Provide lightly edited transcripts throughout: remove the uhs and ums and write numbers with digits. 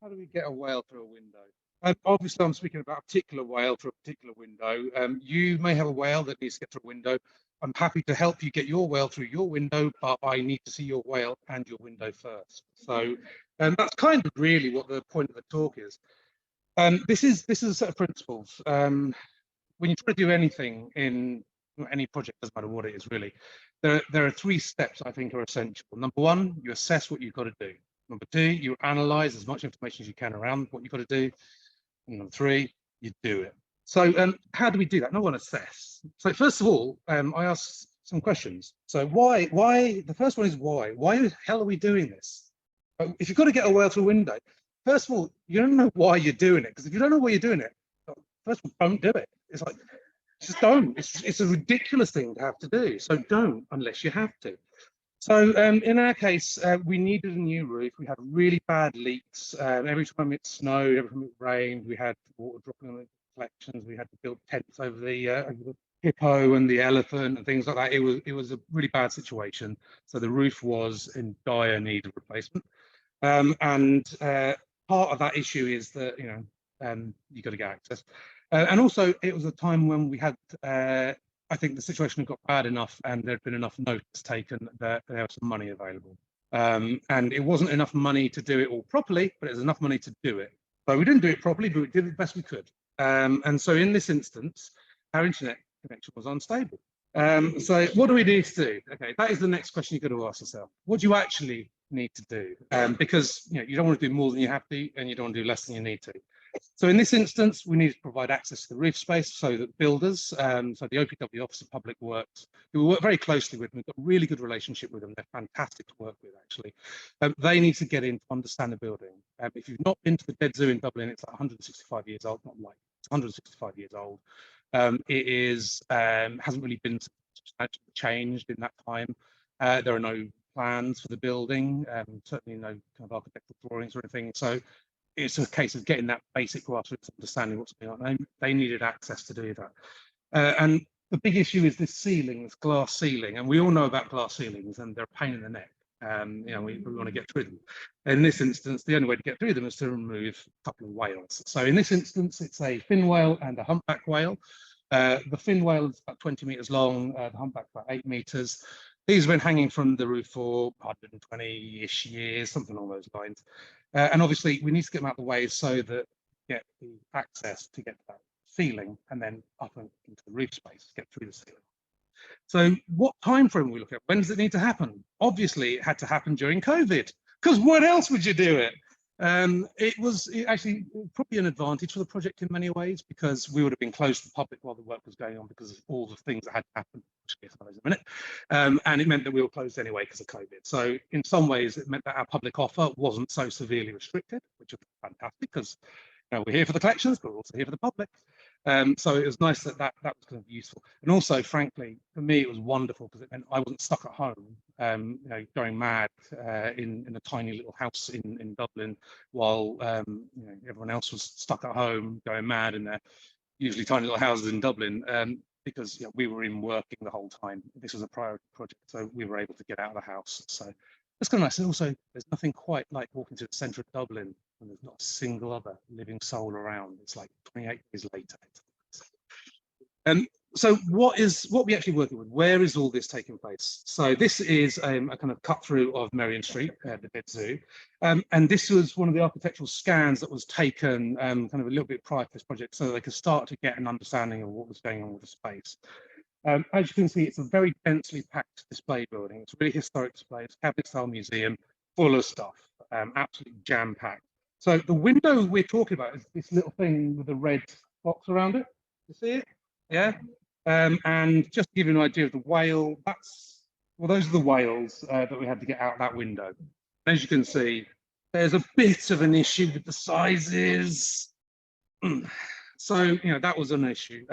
how do we get a whale through a window? Obviously, I'm speaking about a particular whale through a particular window. You may have a whale that needs to get through a window. I'm happy to help you get your whale through your window, but I need to see your whale and your window first. So that's kind of really what the point of the talk is. This is a set of principles. When you try to do anything in any project, doesn't matter what it is really, there are 3 steps I think are essential. Number 1, you assess what you've got to do. Number 2, you analyze as much information as you can around what you've got to do. And number 3, you do it. So how do we do that? Number 1, assess. So first of all, I asked some questions. So why, the first one is why? Why the hell are we doing this? If you've got to get a whale through a window, first of all, you don't know why you're doing it. Because if you don't know why you're doing it, first of all, don't do it. It's like, just don't. It's a ridiculous thing to have to do. So don't unless you have to. So in our case, we needed a new roof. We had really bad leaks. Every time it snowed, every time it rained, we had water dropping on the collections. We had to build tents over the hippo and the elephant and things like that. It was a really bad situation. So the roof was in dire need of replacement. And part of that issue is that you got to get access. And also, it was a time when we had, I think the situation had got bad enough and there'd been enough notice taken that there was some money available. And it wasn't enough money to do it all properly, but it was enough money to do it. So we didn't do it properly, but we did the best we could. And so in this instance, our internet connection was unstable. So what do we need to do? Okay, that is the next question you've got to ask yourself. What do you actually need to do? Because you don't want to do more than you have to, and you don't want to do less than you need to. So in this instance, we need to provide access to the roof space so that builders, so the OPW Office of Public Works, who we work very closely with, and we've got a really good relationship with them. They're fantastic to work with, actually. They need to get in to understand the building. If you've not been to the Dead Zoo in Dublin, it's like 165 years old, not like, it's 165 years old. It is hasn't really been substantially changed in that time. There are no plans for the building, certainly no kind of architectural drawings or anything. So it's a case of getting that basic grassroots understanding what's going on. They needed access to do that. And the big issue is this ceiling, this glass ceiling. And we all know about glass ceilings and they're a pain in the neck. We want to get through them. In this instance, the only way to get through them is to remove a couple of whales. So in this instance, it's a fin whale and a humpback whale. The fin whale is about 20 meters long, the humpback about 8 meters. These have been hanging from the roof for 120-ish years, something along those lines. And obviously, we need to get them out of the way so that we get the access to get to that ceiling and then up into the roof space, get through the ceiling. So what time frame we look at? When does it need to happen? Obviously, it had to happen during COVID, because what else would you do it? It was actually probably an advantage for the project in many ways, because we would have been closed to the public while the work was going on because of all the things that had happened, which I'll in a minute. And it meant that we were closed anyway because of COVID. So in some ways, it meant that our public offer wasn't so severely restricted, which was fantastic, because we're here for the collections, but we're also here for the public. So it was nice that was kind of useful. And also, frankly, for me, it was wonderful because it meant I wasn't stuck at home, going mad in a tiny little house in Dublin, while everyone else was stuck at home going mad in their usually tiny little houses in Dublin, because we were in working the whole time. This was a priority project, so we were able to get out of the house. So it's kind of nice. And also, there's nothing quite like walking to the centre of Dublin and there's not a single other living soul around. It's like 28 years later. So what we actually working with? Where is all this taking place? So this is a kind of cut through of Merrion Street, the Dead Zoo. And this was one of the architectural scans that was taken kind of a little bit prior to this project, so they could start to get an understanding of what was going on with the space. As you can see, it's a very densely packed display building. It's a really historic display. It's a cabinet-style museum, full of stuff, absolutely jam-packed. So the window we're talking about is this little thing with a red box around it. You see it? Yeah. And just to give you an idea of the whale, those are the whales that we had to get out that window. As you can see, there's a bit of an issue with the sizes. So, that was an issue.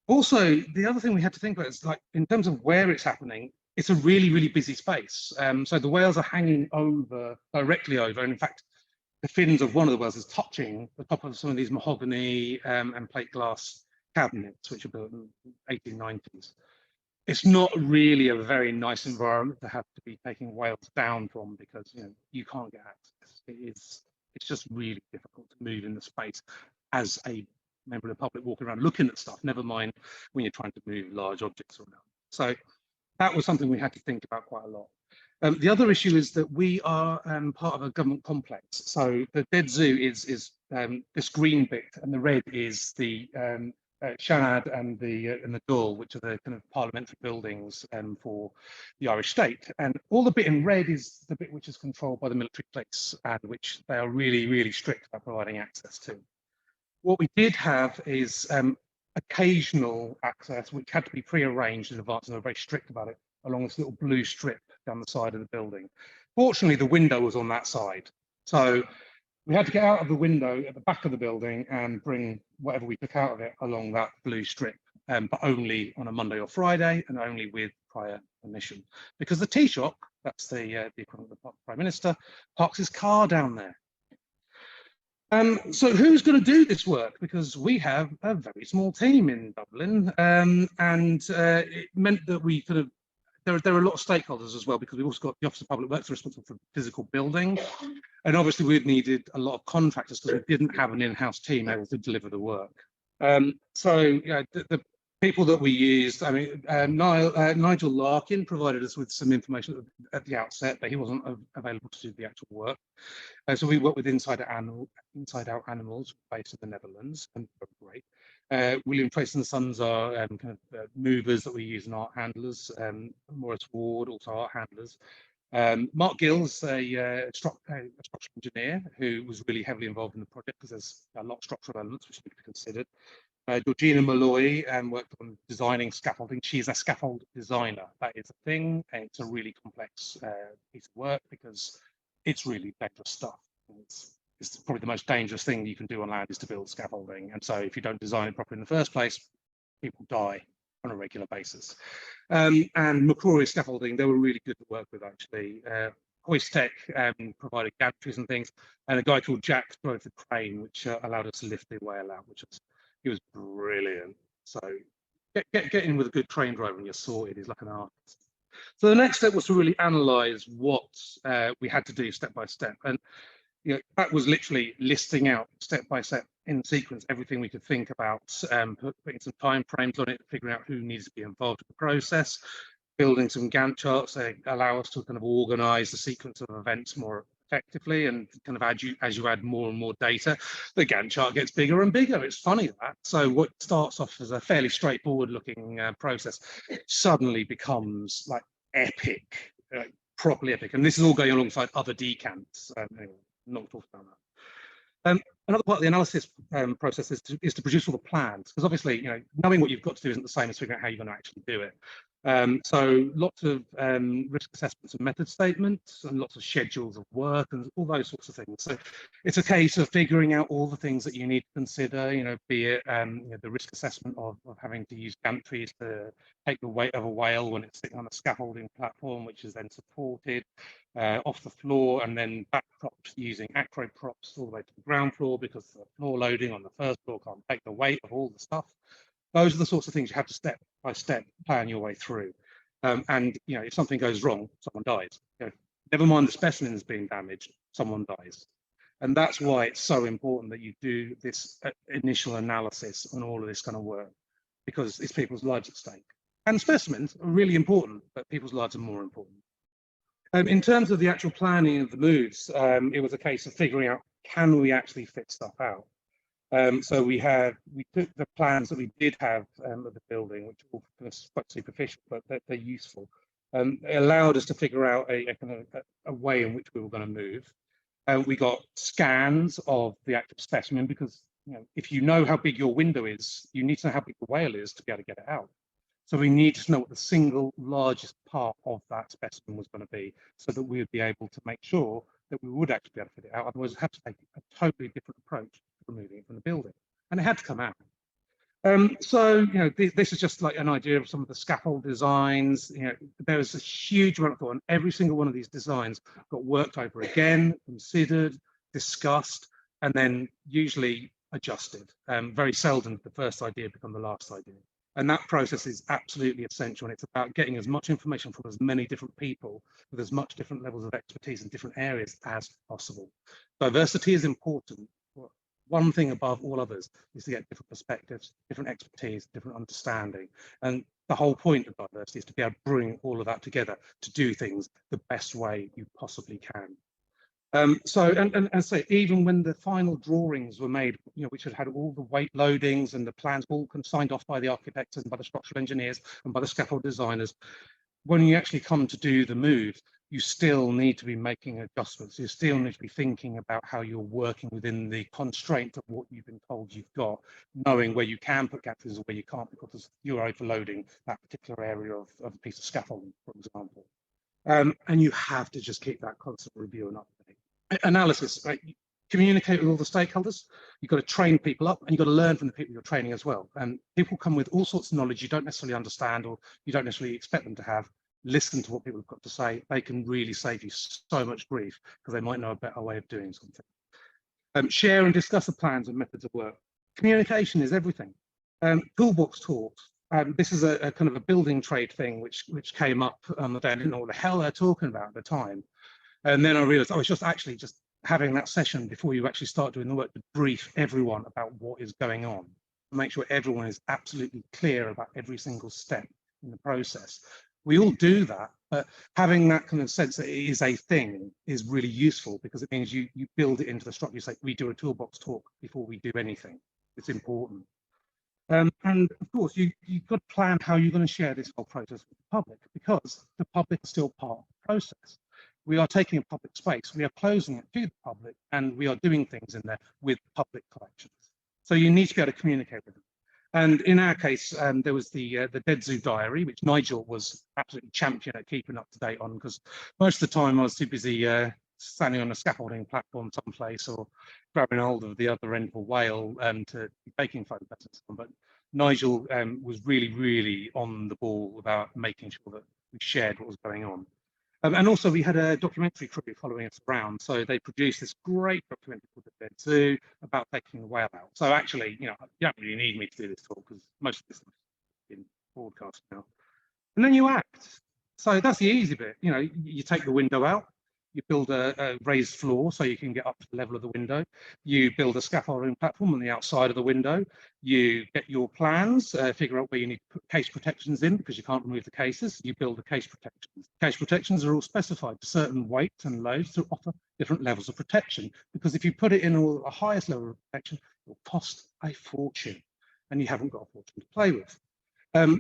Also, the other thing we had to think about is, like, in terms of where it's happening, it's a really, really busy space. So the whales are hanging directly over, and in fact, the fins of one of the whales is touching the top of some of these mahogany and plate glass cabinets, which are built in the 1890s. It's not really a very nice environment to have to be taking whales down from, because you can't get access. It is It's just really difficult to move in the space as a member of the public walking around looking at stuff, never mind when you're trying to move large objects around. So that was something we had to think about quite a lot. The other issue is that we are part of a government complex. So the dead zoo is this green bit, and the red is the Shanad and the Dáil, which are the kind of parliamentary buildings for the Irish state. And all the bit in red is the bit which is controlled by the military police, and which they are really, really strict about providing access to. What we did have is occasional access, which had to be pre-arranged in advance, and they were very strict about it, along this little blue strip down the side of the building. Fortunately, the window was on that side. So we had to get out of the window at the back of the building and bring whatever we took out of it along that blue strip, but only on a Monday or Friday, and only with prior permission. Because the Taoiseach, that's the equivalent of the Prime Minister, parks his car down there. So who's going to do this work? Because we have a very small team in Dublin, and it meant that we could have, there are a lot of stakeholders as well, because we've also got the Office of Public Works responsible for physical building, and obviously we've needed a lot of contractors because we didn't have an in-house team able to deliver the work. So yeah, the people that we used, I mean, Nigel Larkin provided us with some information at the outset, but he wasn't available to do the actual work. So we work with Inside Out Animals, based in the Netherlands, and great. William Trace and Sons are kind of movers that we use in art handlers. Maurice Ward, also art handlers. Mark Gill's a structural engineer who was really heavily involved in the project, because there's a lot of structural elements which need to be considered. Georgina Malloy worked on designing scaffolding. She's a scaffold designer. That is a thing, and it's a really complex piece of work, because it's really dangerous stuff. It's probably the most dangerous thing you can do on land, is to build scaffolding. And so if you don't design it properly in the first place, people die on a regular basis. And McCrory Scaffolding, they were really good to work with, actually. Hoist Tech provided gantries and things, and a guy called Jack drove the crane, which allowed us to lift the whale out, he was brilliant. So get in with a good crane driver and you're sorted. He's like an artist. So the next step was to really analyze what we had to do step by step. And you know, that was literally listing out step by step in sequence everything we could think about, putting some time frames on it, figuring out who needs to be involved in the process, building some Gantt charts that allow us to kind of organize the sequence of events more effectively, and kind of as you add more and more data, the Gantt chart gets bigger and bigger. It's funny that. So what starts off as a fairly straightforward looking process suddenly becomes like epic, properly epic. And this is all going alongside other decants. Anyway, not talking about that. Another part of the analysis process is to produce all the plans, because obviously, you know, knowing what you've got to do isn't the same as figuring out how you're going to actually do it. So lots of risk assessments and method statements, and lots of schedules of work, and all those sorts of things. So it's a case of figuring out all the things that you need to consider, you know, be it you know, the risk assessment of having to use gantries to take the weight of a whale when it's sitting on a scaffolding platform, which is then supported off the floor, and then back props using acro props all the way to the ground floor, because the floor loading on the first floor can't take the weight of all the stuff. Those are the sorts of things you have to step by step plan your way through. And you know, if something goes wrong, someone dies. You know, never mind the specimens being damaged, someone dies. And that's why it's so important that you do this initial analysis on all of this kind of work, because it's people's lives at stake. And specimens are really important, but people's lives are more important. In terms of the actual planning of the moves, it was a case of figuring out, can we actually fit stuff out? So we took the plans that we did have of the building, which were kind of quite superficial, but they're useful. It allowed us to figure out a way in which we were going to move. We got scans of the actual specimen, because you know, if you know how big your window is, you need to know how big the whale is to be able to get it out. So we needed to know what the single largest part of that specimen was going to be, so that we would be able to make sure that we would actually be able to fit it out. Otherwise, we'd have to take a totally different approach to removing it from the building, and it had to come out. So you know, this is just like an idea of some of the scaffold designs. You know, there was a huge amount of thought, and every single one of these designs got worked over again, considered, discussed, and then usually adjusted. Very seldom did the first idea become the last idea. And that process is absolutely essential. And it's about getting as much information from as many different people with as much different levels of expertise in different areas as possible. Diversity is important. One thing above all others is to get different perspectives, different expertise, different understanding. And the whole point of diversity is to be able to bring all of that together to do things the best way you possibly can. And say, even when the final drawings were made, which had all the weight loadings and the plans all signed off by the architects and by the structural engineers and by the scaffold designers, when you actually come to do the move, you still need to be making adjustments. You still need to be thinking about how you're working within the constraint of what you've been told you've got, knowing where you can put gantries or where you can't because you're overloading that particular area of a piece of scaffolding, for example. And you have to just keep that constant review and update. Analysis, right? Communicate with all the stakeholders. You've got to train people up, and you've got to learn from the people you're training as well. And people come with all sorts of knowledge you don't necessarily understand, or you don't necessarily expect them to have. Listen to what people have got to say. They can really save you so much grief because they might know a better way of doing something. Share and discuss the plans and methods of work. Communication is everything. Toolbox talks. This is a kind of a building trade thing which came up on the day. I didn't know what the hell they're talking about at the time. And then I realized, it's just having that session before you actually start doing the work to brief everyone about what is going on, to make sure everyone is absolutely clear about every single step in the process. We all do that, but having that kind of sense that it is a thing is really useful because it means you build it into the structure. You say, we do a toolbox talk before we do anything. It's important. And of course, you've got to plan how you're going to share this whole process with the public, because the public is still part of the process. We are taking a public space, we are closing it to the public, and we are doing things in there with public collections. So you need to be able to communicate with them. And in our case, there was the Dead Zoo Diary, which Nigel was absolutely champion at keeping up to date on, because most of the time I was too busy standing on a scaffolding platform someplace or grabbing hold of the other end of a whale to be taking photographs and so on. But Nigel was really, really on the ball about making sure that we shared what was going on. And also we had a documentary crew following us around. So they produced this great documentary called The Dead Zoo about taking the whale out. So actually, you don't really need me to do this talk because most of this is in broadcast now. And then you act. So that's the easy bit. You take the window out, you build a raised floor so you can get up to the level of the window. You build a scaffolding platform on the outside of the window. You get your plans, figure out where you need to put case protections in because you can't remove the cases. You build the case protections. Case protections are all specified to certain weights and loads to offer different levels of protection, because if you put it in the highest level of protection, it will cost a fortune and you haven't got a fortune to play with.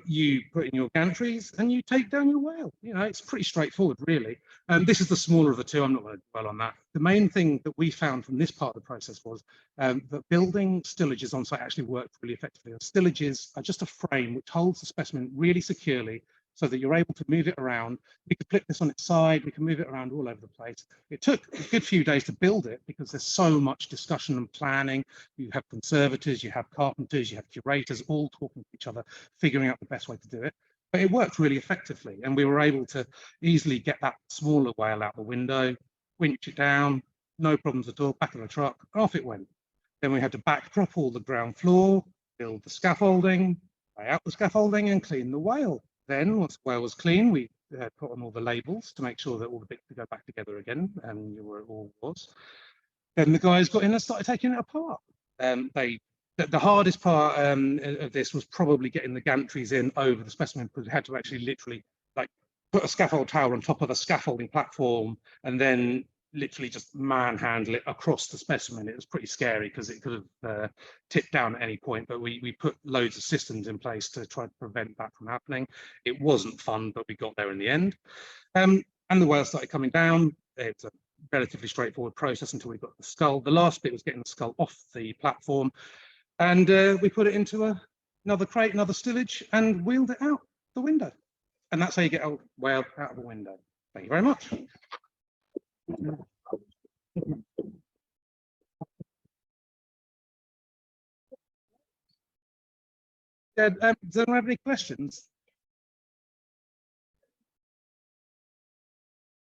You put in your gantries and you take down your whale. It's pretty straightforward, really. This is the smaller of the two. I'm not going to dwell on that. The main thing that we found from this part of the process was that building stillages on site actually worked really effectively. Stillages are just a frame which holds the specimen really securely so that you're able to move it around. We could flip this on its side. We can move it around all over the place. It took a good few days to build it because there's so much discussion and planning. You have conservators, you have carpenters, you have curators all talking to each other, figuring out the best way to do it. But it worked really effectively, and we were able to easily get that smaller whale out the window, winch it down, no problems at all, back in the truck, off it went. Then we had to backdrop all the ground floor, build the scaffolding, lay out the scaffolding, and clean the whale. Then, once the whale was clean, we put on all the labels to make sure that all the bits could go back together again, and you were it all was. Then the guys got in and started taking it apart. The hardest part of this was probably getting the gantries in over the specimen, because we had to actually literally put a scaffold tower on top of a scaffolding platform and then literally just manhandle it across the specimen. It was pretty scary because it could have tipped down at any point, but we put loads of systems in place to try to prevent that from happening. It wasn't fun, but we got there in the end. And the whale started coming down. It's a relatively straightforward process until we got the skull. The last bit was getting the skull off the platform, and we put it into another crate, another stillage, and wheeled it out the window. And that's how you get a whale out of the window. Thank you very much. Does anyone have any questions?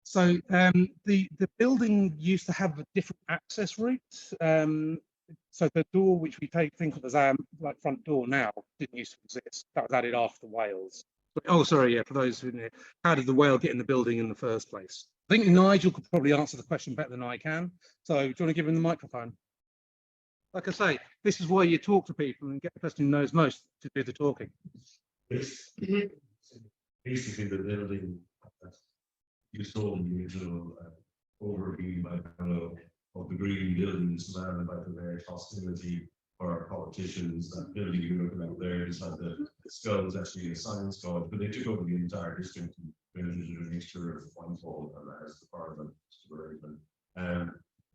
So the building used to have a different access route. So the door which we think of as our like front door now didn't used to exist. That was added after Wales. Oh, sorry, yeah. For those who know, how did the whale get in the building in the first place? I think Nigel could probably answer the question better than I can. So do you want to give him the microphone? Like I say, this is why you talk to people and get the person who knows most to do the talking. Basically, the building you saw in the original overview by Paolo of the green building surrounded by the very hostility for our politicians. That building you're looking at there is like the skull is actually a science college, but they took over the entire district and built it a mixture of Whitehall and as the Parliament.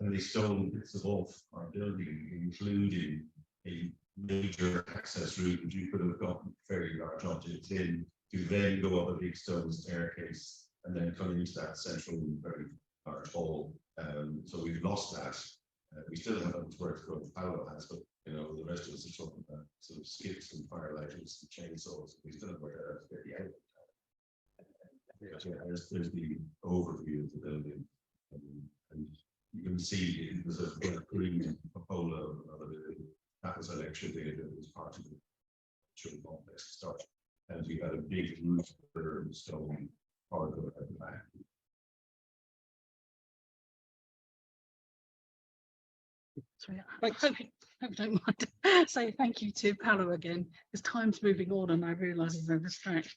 And they stole bits of off our building, including a major access route that you could have gotten very large objects in to then go up a big stone staircase and then come into that central very large hall. So we've lost that. We still have much work to go. Paolo has, but you know the rest of us are talking about sort of skips and fire lighters and chainsaws. We still have work to get the out. So there's the overview of the building, and you can see there's a green Paolo. That was an extra day that was part of the children complex stuff, and we had a big roof for stone part of it at the back. Sorry, I hope you don't mind. So thank you to Paolo again, because time's moving on and I realise there's no distraction.